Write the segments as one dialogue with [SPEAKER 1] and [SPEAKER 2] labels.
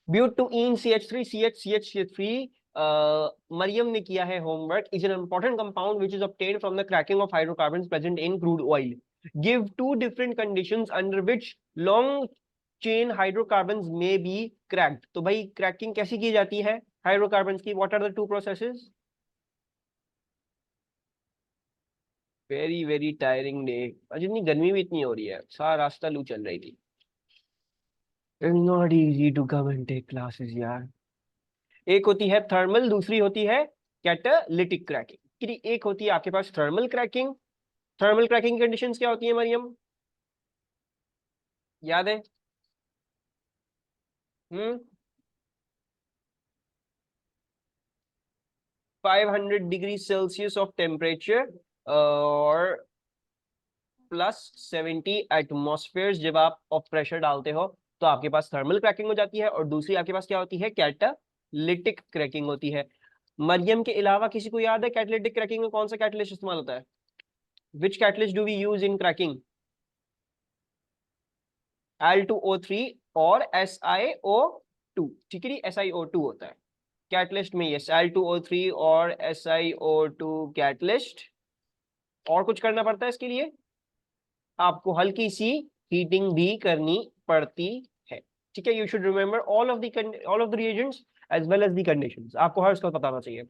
[SPEAKER 1] ब्यूटूइन CH3 Maryam ने किया है homework, is an important compound which is obtained from the cracking of hydrocarbons present in crude oil. Give two different conditions under which long chain hydrocarbons may be cracked. तो भाई cracking कैसी की जाती है hydrocarbons की? What are the two processes? Very very tiring day. आज इतनी गर्मी भी इतनी हो रही है, सारा रास्ता लू चल रही थी। It's not easy to come and take classes यार। एक होती है थर्मल, दूसरी होती है कैटालिटिक क्रैकिंग। एक होती है आपके पास thermal cracking. Thermal cracking conditions क्या होती है मरियम, याद है? Hmm 500 degree Celsius of temperature और +70 एटमॉस्फेयर जब आप ऑफ प्रेशर डालते हो तो आपके पास थर्मल क्रैकिंग हो जाती है। और दूसरी आपके पास क्या होती है? कैटालिटिक क्रैकिंग होती है। मरियम के अलावा किसी को याद है कैटालिटिक क्रैकिंग में कौन सा कैटलिस्ट इस्तेमाल होता है? Which catalyst do we use in cracking? Al2O3 और SiO2। ठीक है, SiO2 होता है कैटलिस्ट में। यस, Al2O3 और SiO2 कैटलिस्ट। और कुछ करना पड़ता है इसके लिए? आपको हल्की सी हीटिंग भी करनी पड़ती है। ठीक है, you should remember all of the reagents as well as the conditions. आपको हर उसका बताना चाहिए।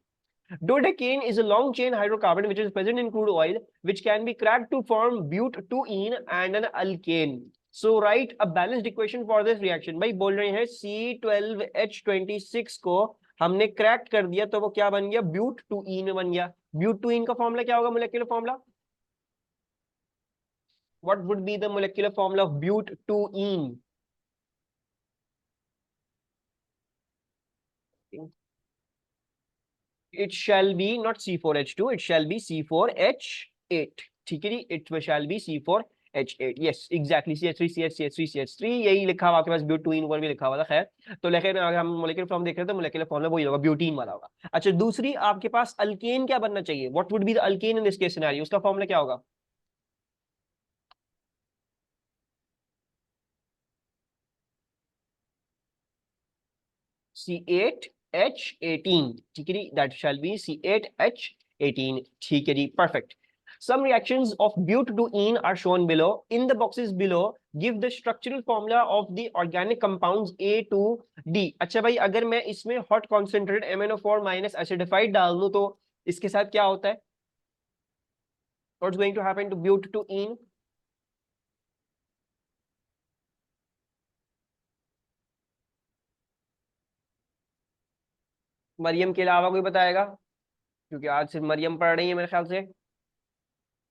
[SPEAKER 1] Dodecaine is a long chain hydrocarbon which is present in crude oil, which can be cracked to form butene and an alkane. So write a balanced equation for this reaction। भाई बोल रहे हैं C12H26 को हमने crack कर दिया तो वो क्या बन गया? ब्यूटूइन में बन गया। ब्यूटूइन का फॉर्मूला क्या होगा, molecular formula? What would be the molecular formula of butene? It shall be not C4H2, it shall be C4H8। ठीक है जी, it shall be C4H8। yes exactly, CH3 यही लिखा हुआ आपके पास, ब्यूटीन ऊपर भी लिखा हुआ था। खैर तो लेकिन अगर हम मोलेक्युलर फॉर्म देख रहे हैं तो मोलेक्युलर फॉर्मूला वही होगा, ब्यूटीन वाला होगा। अच्छा, दूसरी आपके पास अल्केन क्या बनना चाहिए? What would be the alkane in this case scenario? उसका फॉर्मूला क्या होगा? C8H18। ठीक है जी, दैट शैल बी C8H18। ठीक है जी, perfect। Some reactions of butadiene are shown below। In the boxes below, give the structural formula of the organic compounds A to D। अच्छा भाई, अगर मैं इसमें hot concentrated MnO4 minus acidified डाल दूं तो इसके साथ क्या होता है? What's going to happen to butadiene? Maryam के अलावा कोई बताएगा? क्योंकि आज सिर्फ मरियम पढ़ रही है मेरे ख्याल से।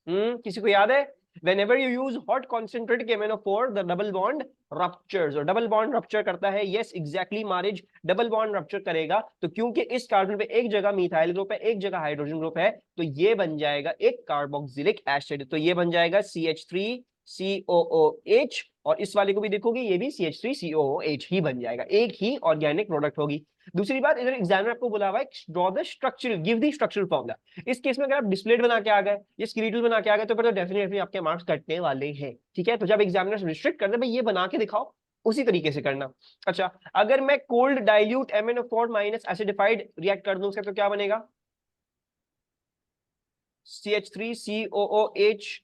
[SPEAKER 1] किसी को याद है? Whenever you use hot concentrated KMnO4, the double bond ruptures। और डबल बॉन्ड रप्चर करता है, यस एग्जैक्टली मारिज, डबल बॉन्ड रप्चर करेगा। तो क्योंकि इस कार्बन पे एक जगह मिथाइल ग्रुप है, एक जगह हाइड्रोजन ग्रुप है, तो ये बन जाएगा एक कार्बोक्सिलिक एसिड। तो ये बन जाएगा CH3COOH। और इस वाले को भी देखोगे, ये भी CH3COOH ही बन जाएगा, एक ही ऑर्गेनिक प्रोडक्ट होगी। दूसरी बात, इधर एग्जामिनर आपको बोला हुआ है draw the structural, give the structural formula. इस केस में अगर आप डिस्प्लेड बना के आ गए, ये स्केलेटल बना के आ गए, तो फिर तो डेफिनेटली आपके मार्क्स कटने वाले हैं। ठीक है, तो जब एग्जामिनर रिस्ट्रिक्ट कर दे भाई ये बना के दिखाओ, उसी तरीके से करना। अच्छा, अगर मैं cold dilute MnO4 minus acidified react कर दूं उसका, तो क्या बनेगा? CH3COOH।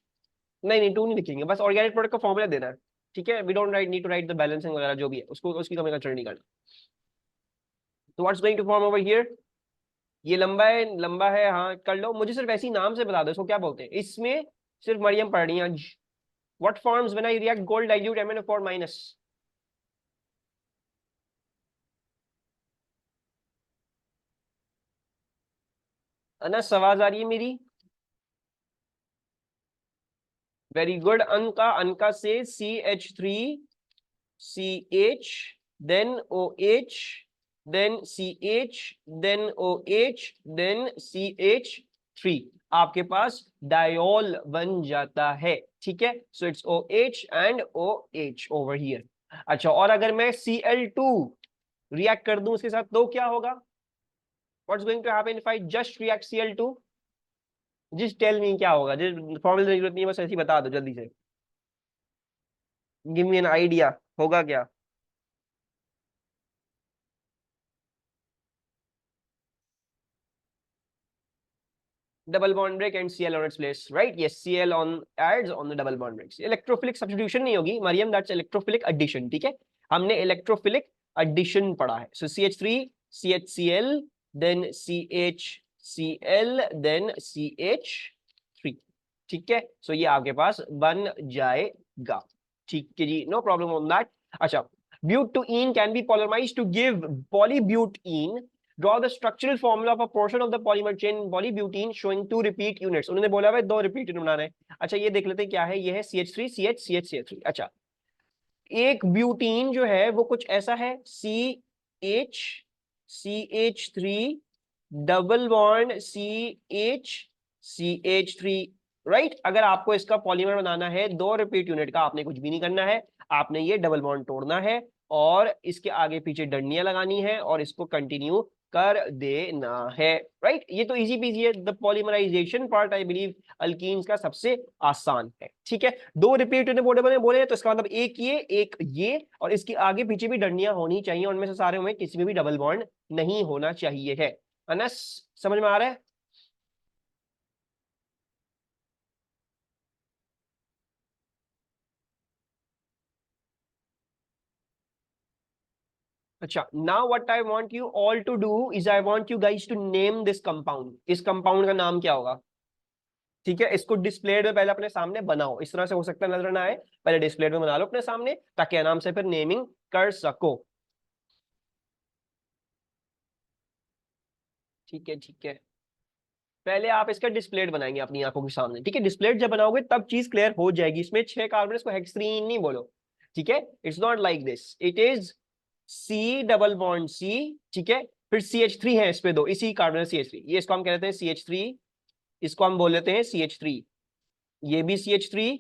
[SPEAKER 1] नहीं नहीं, टू नहीं लिखेंगे, बस ऑर्गेनिक प्रोडक्ट का फॉर्मूला देना है। ठीक है, we don't write need to write the balancing वगैरह जो भी है, उसको उसकी कमी कंसिडर नहीं करना। तो what's going to form over here? ये लंबा है, लंबा है, हाँ कर लो। मुझे सिर्फ ऐसी नाम से बता दो इसको क्या बोलते हैं। इसमें सिर्फ मरियम पढ़ रही है आज। What forms when I react gold dilute MnO4 minus? Anas आवाज आ रही है मेरी? Very good. अनका से CH3CH, then OH, then CH, then OH, then CH3। आपके पास डायोल बन जाता है। ठीक है, so it's OH and OH over here. अच्छा, और अगर मैं Cl2 रिएक्ट कर दूं उसके साथ तो क्या होगा? What's going to happen if I just react Cl2? जिस टेल मी क्या होगा, जिस फॉर्मूले की जरूरत नहीं है, बस ऐसे ही बता दो जल्दी से। गिव मी एन आइडिया, होगा क्या? double bond break and Cl on its place, right? Yes, Cl on adds on the double bond breaks. Electrophilic substitution नहीं होगी मरियम, दैट्स इलेक्ट्रोफिलिक एडिशन, ठीक है? हमने इलेक्ट्रोफिलिक एडिशन पढ़ा है. So CH3 CHCl then CHCl then CH3, ठीक है? So ये आपके पास बन जाएगा, ठीक है जी, नो प्रॉब्लम ऑन दैट. अच्छा, butene can be polymerized to give polybutene. Draw the structural formula of a portion of the polymer chain polybutene showing 2 repeat units. उन्होंने बोला है 2 repeat unit बनाना है. अच्छा, ये देख लेते हैं क्या है. ये है CH3 CH CH CH3. अच्छा, एक ब्यूटीन जो है वो कुछ ऐसा है, CH CH3 double bond CH CH3, right? अगर आपको इसका पॉलीमर बनाना है 2 रिपीट यूनिट का, आपने कुछ भी नहीं करना है, आपने ये डबल बॉन्ड तोड़ना है और इसके आगे पीछे डंडियां लगानी है और इसको कंटिन्यू कर देना है, राइट? ये तो इजी पीजी है. The polymerisation part I believe alkenes का सबसे आसान है, ठीक है? 2 रिपीट यूनिट बोले तो इसका मतलब एक ये और इसके आगे पीछे भी डंडियां होनी चाहिए, उनमें से सारे में किसी में भी डबल बॉन्ड नहीं होना चाहिए है. अनस, समझ में आ रहा है? अच्छा, now what I want you all to do is I want you guys to name this compound. इस कंपाउंड का नाम क्या होगा? ठीक है, इसको डिस्प्लेड में पहले अपने सामने बनाओ. इस तरह से हो सकता है नजर ना आए, पहले डिस्प्लेड में बना लो अपने सामने ताकि आराम से फिर नेमिंग कर सको. ठीक है, ठीक है, पहले आप इसका डिस्प्लेड बनाएंगे अपनी आंखों के सामने, ठीक है? डिस्प्लेड जब बनाओगे तब चीज क्लियर हो जाएगी. इसमें 6 कार्बन, इसको हेक्सरीन नहीं बोलो, ठीक है? It's not like this, it is C double bond C, ठीक है? फिर CH3 है इस पे 2, इसी कार्बन CH3, ये इसको हम कहते हैं CH3, इसको हम बोल लेते हैं CH3, ये भी CH3,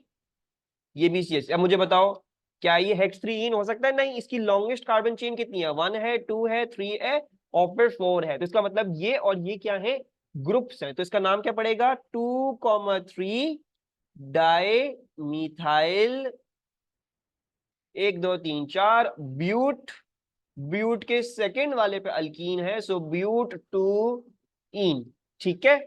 [SPEAKER 1] ये भी CH3. अब मुझे बताओ, क्या ये हेक्सरीन हो सकता है? नहीं. इसकी लॉन्गेस्ट कार्बन चेन कितनी है? 1 है, 2 है, 3 है और फिर 4 है. तो इसका मतलब ये और ये क्या है? ग्रुप्स हैं. तो इसका नाम क्या पड़ेगा? 2,3 डाई मिथाइल 1 2 3 4 ब्यूट. ब्यूट के सेकंड वाले पे अल्कीन है, सो ब्यूट 2 इन, ठीक है?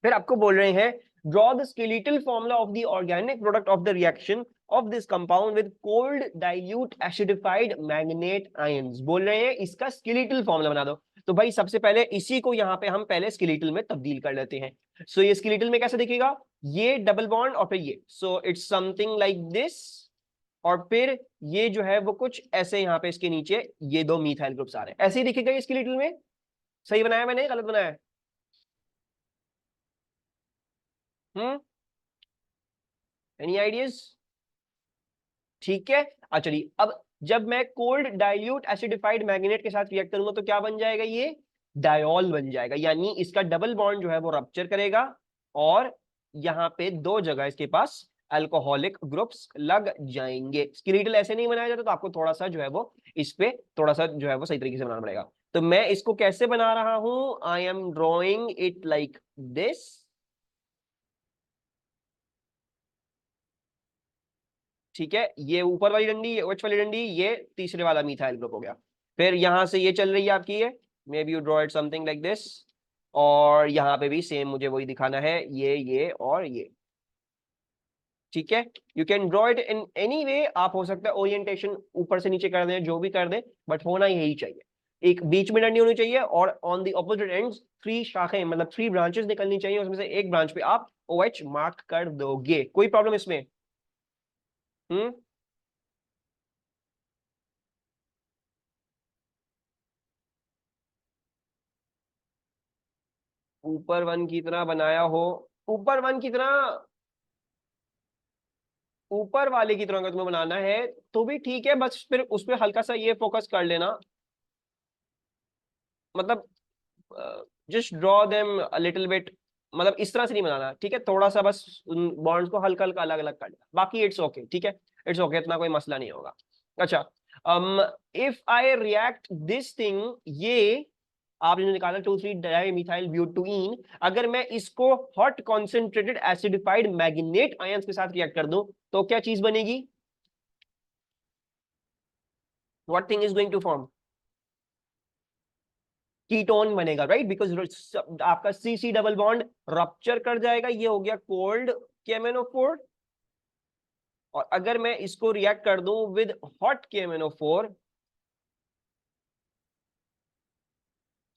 [SPEAKER 1] फिर आपको बोल रहे हैं draw the skeletal formula of the organic product of the reaction of this compound with cold dilute acidified manganate ions. बोल रहे हैं इसका स्केलेटल फॉर्मूला बना दो. तो भाई सबसे पहले इसी को यहाँ पे हम पहले स्केलेटल में तब्दील कर लेते हैं. सो ये स्केलेटल में कैसे दिखेगा? ये डबल बॉन्ड और फिर ये, so it's something like this. और फिर ये जो है वो कुछ ऐसे यहाँ पे इसके नीचे ये 2 मीथाइल ग्रुप्स आ रहे हैं. ऐसे ही दिखेगा ये स्केलेटल में. सही बनाया मैंने, गलत बनाया? Any ideas? ठीक है. अच्छा जी, अब जब मैं कोल्ड डाइल्यूट एसिडिफाइड मैग्नेट के साथ रिएक्ट करूंगा तो क्या बन जाएगा? ये डायोल बन जाएगा, यानी इसका डबल बॉन्ड जो है वो रप्चर करेगा और यहाँ पे 2 जगह इसके पास अल्कोहलिक ग्रुप्स लग जाएंगे. स्केलेटल ऐसे नहीं बनाया जाता, तो आपको थोड़ा सा जो है वो इस पे थोड़ा सा जो है वो सही तरीके से बनाना पड़ेगा. तो मैं इसको कैसे बना रहा हूं? I am drawing it like this, ठीक है? ये ऊपर वाली डंडी, ये OH वाली डंडी, ये तीसरे वाला मिथाइल ग्रुप हो गया. फिर यहां से ये चल रही है आपकी, ये may be you draw it something like this. और यहाँ पे भी सेम मुझे वही दिखाना है, ये और ये, ठीक है? You can draw it in any way. आप हो सकता है ओरिएंटेशन ऊपर से नीचे कर दें, जो भी कर दें, बट होना यही चाहिए. एक बीच में डंडी होनी चाहिए और ऑन द ऑपोजिट एंड्स 3 शाखें, मतलब 3 ब्रांचेस निकलनी चाहिए. उसमें से एक ब्रांच पे आप OH मार्क कर दोगे. कोई प्रॉब्लम इसमें? हम्म ऊपर 1 की तरह बनाया हो, ऊपर 1 की तरह, ऊपर वाले की तरह अगर तुम्हें बनाना है तो भी ठीक है, बस फिर उस पर हल्का सा ये फोकस कर लेना, मतलब just draw them a little bit. मतलब इस तरह से नहीं बनाना, ठीक है? थोड़ा सा बस उन बॉन्ड्स को हल्का हल्का अलग अलग कर लेना, बाकी इट्स ओके, ठीक है? इट्स ओके, इतना कोई मसला नहीं होगा. अच्छा, if I react this thing, ये आपने निकाला 2,3 डाइमिथाइल ब्यूटीन, अगर मैं इसको hot concentrated acidified manganate ions के साथ रिएक्ट कर दूं तो क्या चीज बनेगी? What thing is going to form? Ketone बनेगा, राइट, बिकॉज आपका CC डबल बॉन्ड रप्चर कर जाएगा, ये हो गया कोल्ड KMnO4। और अगर मैं इसको रिएक्ट कर दूं विद हॉट KMnO4,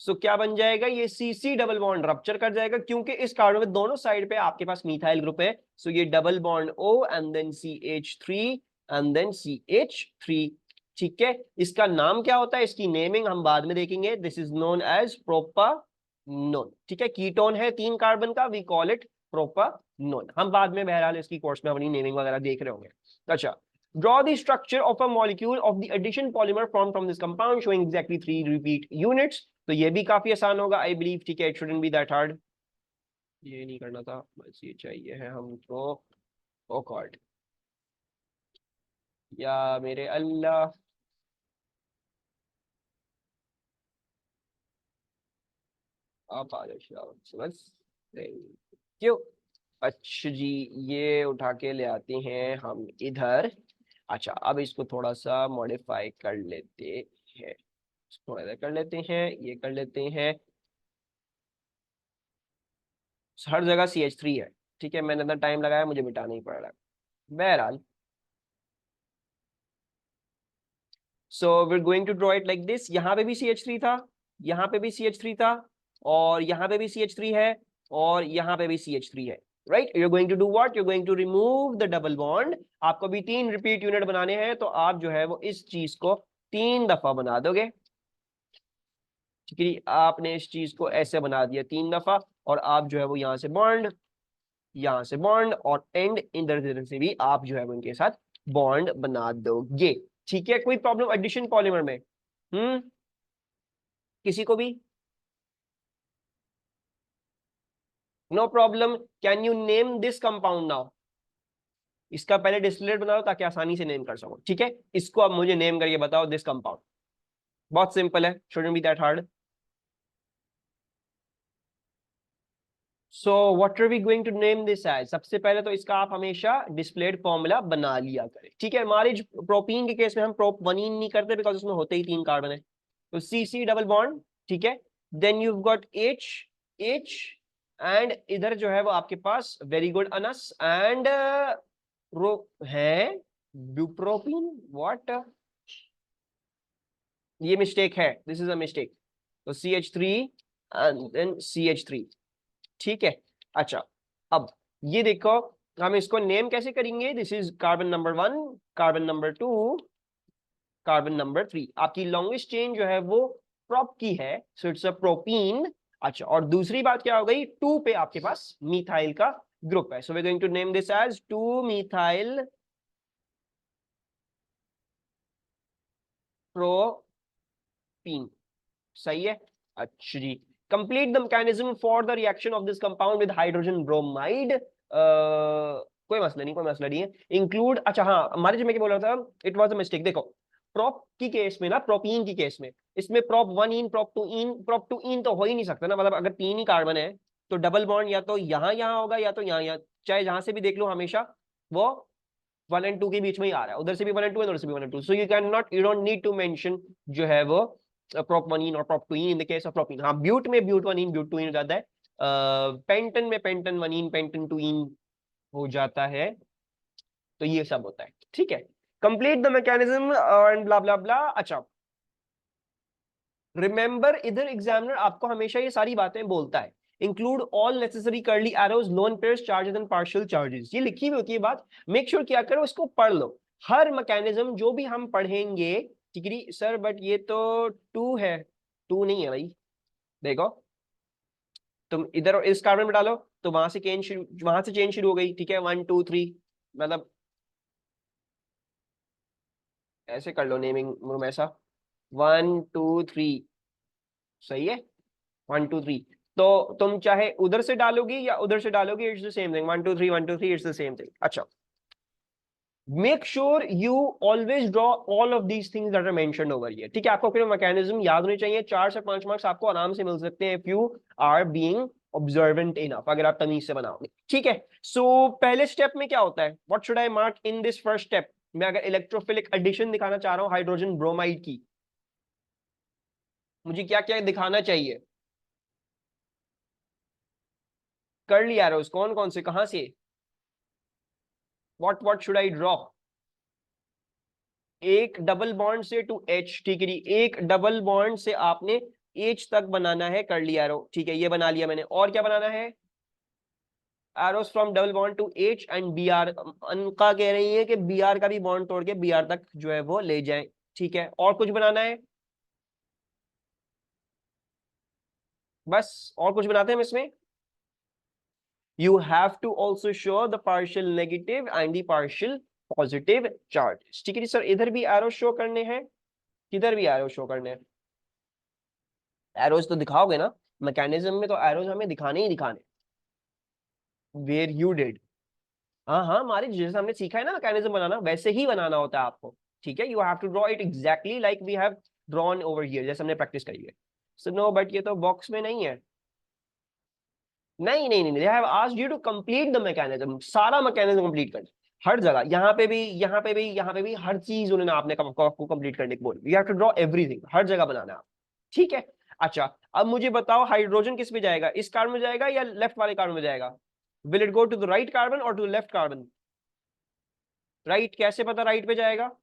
[SPEAKER 1] सो क्या बन जाएगा, ये CC डबल बॉन्ड रप्चर कर जाएगा, क्योंकि इस कार्बन में दोनों साइड पे आपके पास मिथाइल ग्रुप है। सो ये double bond O and then CH3 and then CH3। ठीक है, इसका नाम क्या होता है, इसकी नेमिंग हम बाद में देखेंगे। This is known as propanone. ठीक है, कीटोन है 3 कार्बन का, वी कॉल इट प्रोपानोन। हम बाद में बहरहाल इसकी कोर्स में अपनी नेमिंग वगैरह देख रहे होंगे। अच्छा, draw the structure of a molecule of the addition polymer formed from this compound showing exactly 3 repeat units। तो ये भी काफी आसान होगा आई बिलीव। ठीक है, it shouldn't be that hard. ये नहीं करना था, बस ये चाहिए है हमको। ओ गॉड, या मेरे अल्लाह, आप आ जाओ बस, क्यों। अच्छा जी, ये उठा के ले आते हैं हम इधर। अच्छा, अब इसको थोड़ा सा मॉडिफाई कर लेते हैं, थोड़ा इधर कर लेते हैं, ये कर लेते हैं। हर जगह CH3 है। ठीक है, मैंने इतना टाइम लगाया, मुझे मिटाना ही पड़ रहा है। बहरहाल, so we going to draw it like this. यहाँ पे भी CH3 था, यहाँ पे भी CH3 था, और यहाँ पे भी CH3 है, और यहाँ पे भी CH3 है, right. You are going to do what, you are going to remove the double bond. आपको भी 3 रिपीट यूनिट बनाने हैं, तो आप जो है वो इस चीज को 3 दफा बना दोगे। ठीक है, आपने इस चीज को ऐसे बना दिया 3 दफा, और आप जो है वो यहाँ से बॉन्ड, यहाँ से बॉन्ड, और एंड इधर से भी आप जो है उनके साथ बॉन्ड बना दोगे। ठीक है, कोई प्रॉब्लम एडिशन पॉलीमर में? किसी को भी? No problem. Can you name this compound now? इसका पहले डिस्टिलेट बना लो ताकि आसानी से नेम कर सको। ठीक है, इसको अब मुझे नेम करके बताओ दिस कंपाउंड। बहुत सिंपल है, shouldn't be that hard. So what are we going to name this as? सबसे पहले तो इसका आप हमेशा डिस्प्लेड फॉर्मूला बना लिया करें। ठीक है, हमारे प्रोपीन के केस में हम प्रोपनीन नहीं करते, बिकॉज उसमें होते ही 3 कार्बन है। तो CC डबल बॉन्ड, ठीक है, then you got H and इधर जो है वो आपके पास वेरी गुड अनस एंड रो है ब्यूप्रोपीन। व्हाट, ये मिस्टेक है, दिस इज अ मिस्टेक। तो CH3 एंड देन CH3। ठीक है, अच्छा, अब ये देखो, हम इसको नेम कैसे करेंगे? This is carbon number 1, carbon number 2, carbon number 3। आपकी लॉन्गेस्ट चेन जो है वो प्रोप की है, सो इट्स अ प्रोपीन। अच्छा, और दूसरी बात क्या हो गई, 2 पे आपके पास मिथाइल का ग्रुप है, so we going to name this as 2 methyl propene. सही है। अच्छा जी, complete the mechanism for the reaction of this compound with hydrogen bromide. कोई मसला नहीं, कोई मसला नहीं है। इंक्लूड, अच्छा हाँ, हमारे जो मैं क्या बोल रहा था, इट वाज अ मिस्टेक। देखो, प्रोप की केस में ना, प्रोपीन की केस में, इसमें प्रोप 1 इन, प्रोप 2 इन, प्रोप 2 इन तो हो ही नहीं सकता ना। मतलब अगर 3 ही कार्बन है तो डबल बॉन्ड या तो यहाँ होगा या तो यहाँ, चाहे जहां से भी देख लो, हमेशा वो 1 एंड 2 के बीच में ही आ रहा है। उधर से भी 1 एंड 2 है, उधर से भी 1 and 2। So you can not, you don't need to mention जो है वो प्रोपनीन और प्रोपटुइन in the case of propene. हाँ, ब्यूट में ब्यूट 1 इन, ब्यूट 2 इन हो जाता है। पेंटन में पेंटन 1 इन, पेंटन 2 इन हो जाता है। तो ये सब होता है। ठीक है, complete the mechanism and blah blah blah. अच्छा, रिमेंबर, इधर एग्जामिनर आपको हमेशा ये सारी बातें बोलता है। Include all necessary curly arrows, lone pairs, charges and partial charges. ये लिखी हुई होती है बात, मेक श्योर क्या करो, इसको पढ़ लो। हर मैकेनिज्म जो भी हम पढ़ेंगे, ठीक है सर, बट ये तो 2 है। 2 नहीं है भाई, देखो, तुम इधर इस कार्बन में डालो तो वहां से चेन शुरू हो गई। ठीक है, 1 2 3, मतलब ऐसे कर लो नेमिंग रूम ऐसा, 1 2 3। सही है, 1 2 3। तो तुम चाहे उधर से डालोगी या उधर से डालोगी, it's the same thing. 1 2 3 1 2 3, it's the same thing. अच्छा, make sure you always draw all of these things that are mentioned over here. ठीक है, आपको फिर मैकेनिज्म याद होने चाहिए। 4 से 5 मार्क्स आपको आराम से मिल सकते हैं if you are being observant enough, अगर आप तमीज से बनाओगे। ठीक है, सो पहले स्टेप में क्या होता है, what should I mark in this first step? मैं अगर इलेक्ट्रोफिलिक एडिशन दिखाना चाह रहा हूं हाइड्रोजन ब्रोमाइड की, मुझे क्या क्या दिखाना चाहिए? कर्ली एरोस कौन कौन से, कहां से? What should I draw? एक डबल बॉन्ड से टू एच, ठीक है जी, एक डबल बॉन्ड से आपने एच तक बनाना है कर्ली एरो, ठीक है, ये बना लिया मैंने। और क्या बनाना है? Arrows from double bond to H and B R. अनका कह रही है कि बी आर का भी बॉन्ड तोड़ के बी आर तक जो है वो ले जाए, ठीक है। और कुछ बनाना है? बस, और कुछ बनाते हैं हम इसमें? you have to also show the partial negative and the partial positive charges, ठीक है जी सर। इधर भी एरो शो करने हैं, किधर भी एरो शो करने हैं? एरोज तो दिखाओगे ना, मैकेनिज्म में तो एरोज हमें दिखाने ही दिखाने। वेयर यू डिड, हाँ हाँ, हमारे जैसे हमने सीखा है ना मैकेनिज्म बनाना, वैसे ही बनाना होता है आपको, ठीक है। You have to draw it exactly like we have drawn over here, जैसे हमने प्रैक्टिस करी है। सो नो, बट ये तो बॉक्स में नहीं है। नहीं नहीं नहीं, they have asked you to complete the mechanism, सारा मैकेनिज्म कंप्लीट कर, हर जगह, यहाँ पे भी, यहाँ पे भी, यहाँ पे भी, हर चीज उन्होंने आपने आपको कंप्लीट करने को बोली। You have to draw everything, हर जगह बनाना है आप, ठीक है। अच्छा, अब मुझे बताओ हाइड्रोजन किस में जाएगा, इस कार्बन में जाएगा या लेफ्ट वाले कार्बन में जाएगा? Will it go to the right carbon और to the left carbon? Right, कैसे पता राइट पे जाएगा?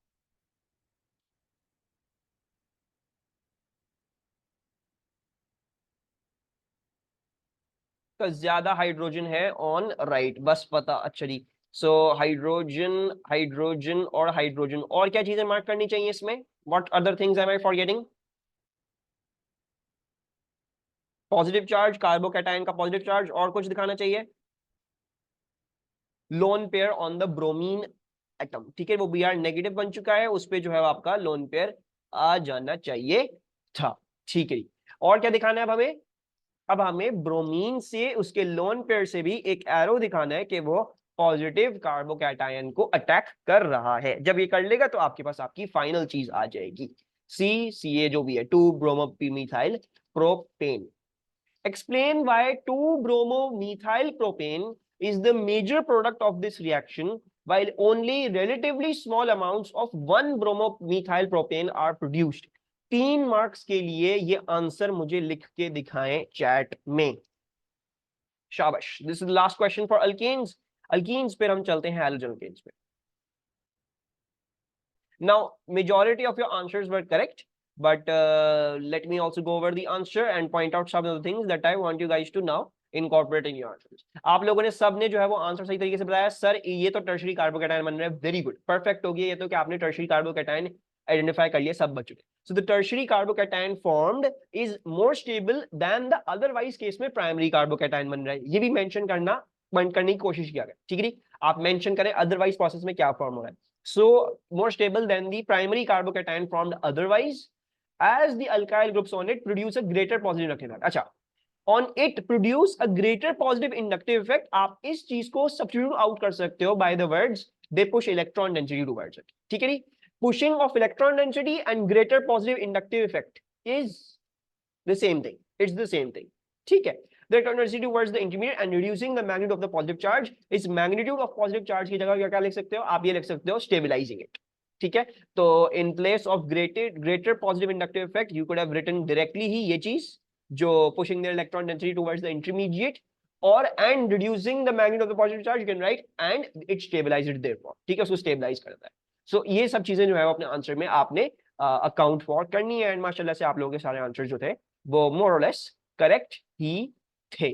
[SPEAKER 1] तो ज्यादा हाइड्रोजन है ऑन राइट, बस पता, अच्छा जी। सो हाइड्रोजन, हाइड्रोजन और हाइड्रोजन, और क्या चीजें मार्क करनी चाहिए इसमें? What other things am I forgetting? Positive charge, carbocation का पॉजिटिव चार्ज, और कुछ दिखाना चाहिए? Lone pair on the bromine atom, ठीक है, वो बी आर नेगेटिव बन चुका है, उस पे जो है आपका लोन पेयर आ जाना चाहिए था, ठीक है। और क्या दिखाना है अब हमें? अब हमें ब्रोमीन से, उसके लोन पेयर से भी एक एरो दिखाना है कि वो पॉजिटिव कार्बोकैटायन को अटैक कर रहा है। जब ये कर लेगा तो आपके पास आपकी फाइनल चीज आ जाएगी, सी सी ए जो भी है, 2 ब्रोमोमिथाइल propane. Explain why 2-bromomethyl propane is the major product of this reaction, while only relatively small amounts of 1-bromomethyl propane are produced. 3 marks के लिए ये आंसर मुझे लिख के दिखाएं चैट में। शाबाश, this is last question for alkenes. Alkenes पर हम चलते हैं हैलोजन पे। Now, majority of your answers were correct, but let me also go over the answer and point out some of the things that I want you guys to now incorporate in your answers. आप लोगों ने सब ने जो है वो answer सही तरीके से बताया। सर ये तो टर्शरी कार्बोकैटायन बन रहा है, वेरी गुड, परफेक्ट हो गया ये तो, कि आपने टर्शरी कार्बोकैटायन आइडेंटिफाई कर लिया, सब बच चुके। So the tertiary carbocation formed is more stable than the otherwise case में प्राइमरी कार्बोकैटायन बन रहा है, ये भी मेंशन करने की कोशिश किया गया, ठीक है। आप मेंशन करें अदरवाइज प्रोसेस में क्या फॉर्म हो रहा है। So more stable than the primary carbocation formed otherwise, as the alkyl groups on it produce a greater positive inductive effect. अच्छा, on it produce a greater positive inductive effect, आप इस चीज को substitute out कर सकते हो by the words they push electron density towards it, ठीक है। pushing of electron density and greater positive inductive effect is the same thing, it's the same thing, ठीक है। the electron density towards the intermediate and reducing the magnitude of the positive charge, इस magnitude of positive charge की जगह क्या लिख सकते हो आप? ये लिख सकते हो stabilizing it, ठीक है। तो in place of greater positive inductive effect you could have written directly ही ये चीज, जो pushing the electron density towards the intermediate और and reducing the magnitude of the positive charge you can write and it stabilizes it therefore, ठीक है, उसको stabilize करता है। So ये सब चीजें जो है अपने आंसर में आपने अकाउंट फॉर करनी है, एंड माशाल्लाह से आप लोगों के सारे आंसर जो थे वो मोर और लेस करेक्ट ही थे।